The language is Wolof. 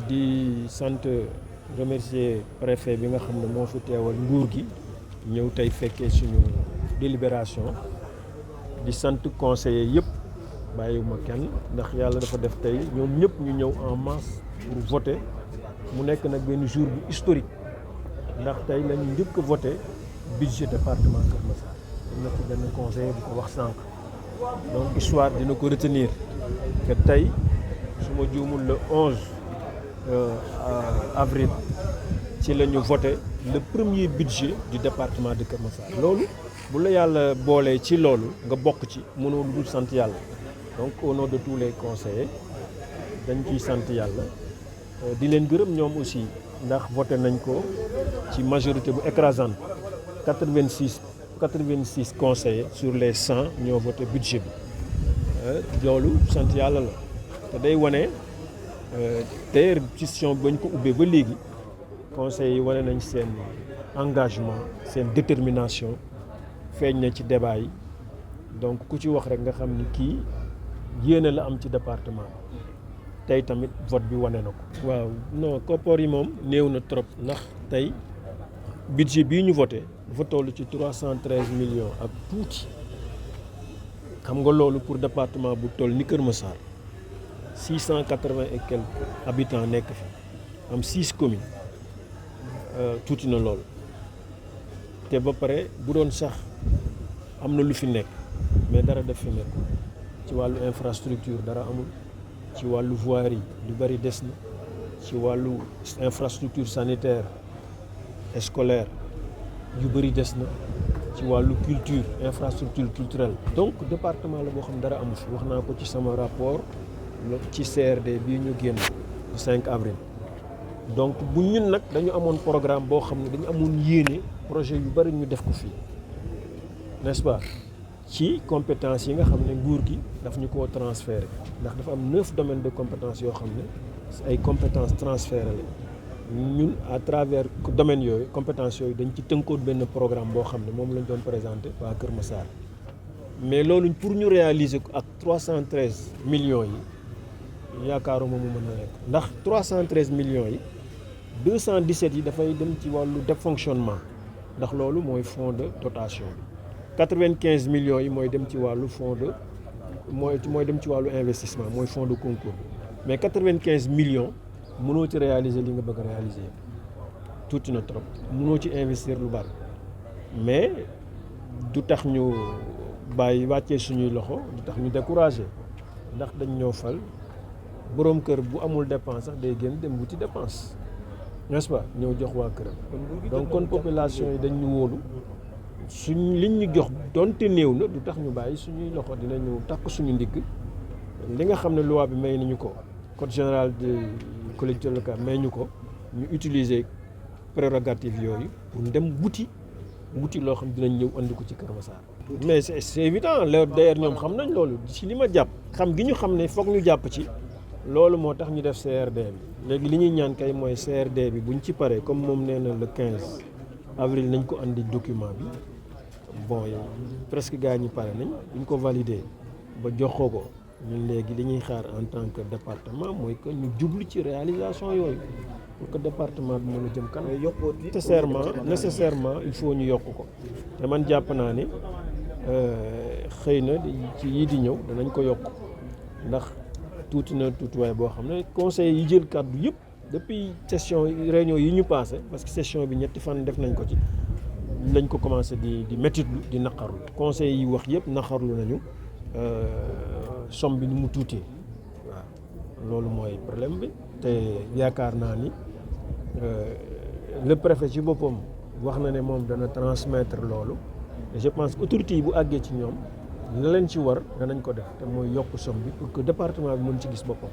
di sant remercier préfet bi nga xam ne moo fi teewal nguur gi ñëw tey fekkee suñu délibération di sant conseillers yëpp bàyyiwuma kenn ndax yàlla dafa def tey ñoom ñëpp ñu ñëw en masse pour voter mu nekk nag benn jour bu historique ndax tey la ñu njëkk a voter budget département Kër Massar am na fi benn conseiller bu ko wax sànq donc histoire dina ko retenir que tey su ma juumul le 11 avril ci la ñu voté le premier budget du département de Kër Massar loolu bu la yàlla boolee ci loolu nga bokk ci mënoo lu dul sant yàlla donc au nom de tous les conseillers dañ ciy sant yàlla di leen gërëm ñoom aussi ndax voté nañ ko ci majorité bu écrasante 86 conseillers sur les 100 ñoo voté budget bi loolu sant yàlla la te day wane d'ailleurs session bi bañ ko ubbee ba léegi conseillers yi wane nañ seen engagement seen détermination feeñ na ci débat yi donc ku ci wax rek nga xam ni kii yéene la am ci département tey tamit vote bi wane na ko. waaw non koppoor yi moom néew na trop ndax tey budget bii ñu voté dafa toll ci 313 millions ak tuuti xam nga loolu pour département bu toll ni Kër Massar 680 et quelques habitants nekk fi am 6 communes tuuti na loolu te ba pare bu doon sax am na lu fi nekk mais dara def fi nekk ci wàllu infrastructure dara amul ci wàllu voirie lu bari des na ci wàllu infrastructure sanitaire scolaire yu bëri des na ci wàllu culture infrastructure culturelle donc département la boo xam dara amu fi wax naa ko ci sama rapport ci CRD bii ñu génn le 5 avril donc bu ñun nag dañu amoon programme boo xam ne dañu amoon yéene projet yu bëri ñu def ko fii n'est-ce pas ci compétences yi nga xam ne nguur gi daf ñu koo transféré ndax dafa am 9 domaines de compétences yoo xam ne ay compétences transférées la ñun à travers domaines yooyu compétences yooyu dañ ci tënkoon benn programme boo xam ne moom lañ doon présenté waa Kër Massar mais loolu pour ñu réaliser ko ak 313 millions yi yaakaaruma mu mën a nekk ndax 313 millions yi 217 yi dafay dem ci wàllu défonctionnement ndax loolu mooy fonds de dotation bi 95 millions yi mooy dem ci wàllu fonds de mooy dem ci wàllu investissement mooy fonds de concours mais 95 millions mënoo ci réaliser li nga bëgg a réaliser tuuti na trop mënoo ci investir lu bari mais du tax ñu bàyyi wàccee suñuy loxo du tax ñu découragé ndax dañ ñoo fal boroom kër bu amul dépense sax day génn dem wuti dépense n'est-ce pas ñëw jox waa këram donc kon population yi dañ ñu wóolu suñ liñ ñu jox donte néew na du tax ñu bàyyi suñuy loxo dinañu takk suñu ndigg li nga xam ne loi bi may nañu ko code général de collectivité locale may ñu ko ñu utiliser prérogative yooyu pour dem wuti loo xam dinañ ñëw andi ko ci Kër Massar. mais c'est évident d'ailleurs ñoom xam nañ loolu ci li ma jàpp xam gi ñu xam ne foog ñu jàpp ci loolu moo tax ñu def CRD bi léegi li ñuy ñaan kay mooy CRD bi buñ ci paree comme moom nee na le 15 avril nañ ko andi document bi bon presque gars ñi pare nañ buñ ko valider ba jox ko ñun léegi li ñuy xaar en tant que département mooy que ñu jublu ci réalisation yooyu pour que département bi mën a jëm kanam. nécessairement il faut ñu yokk ko te man jàpp naa ne xëy na ci yii di ñëw danañ ko yokk ndax tuuti na tuutiwaay boo xam ne conseil yi jël kàddu yëpp depuis session réunion yi ñu passé parce que session bi ñetti fan def nañ ko ci lañ ko commencé di métitlu di naqarlu conseil yi wax yëpp naqarlu nañu somme bi ni mu tuutee waaw loolu mooy problème bi te yaakaar naa ni le préfet ci boppam wax na ne moom dana transmettre loolu et je pense que autorités yi bu àggee ci ñoom la leen ci war danañ ko def te mooy yokk somme bi pour que département bi mën ci gis boppam.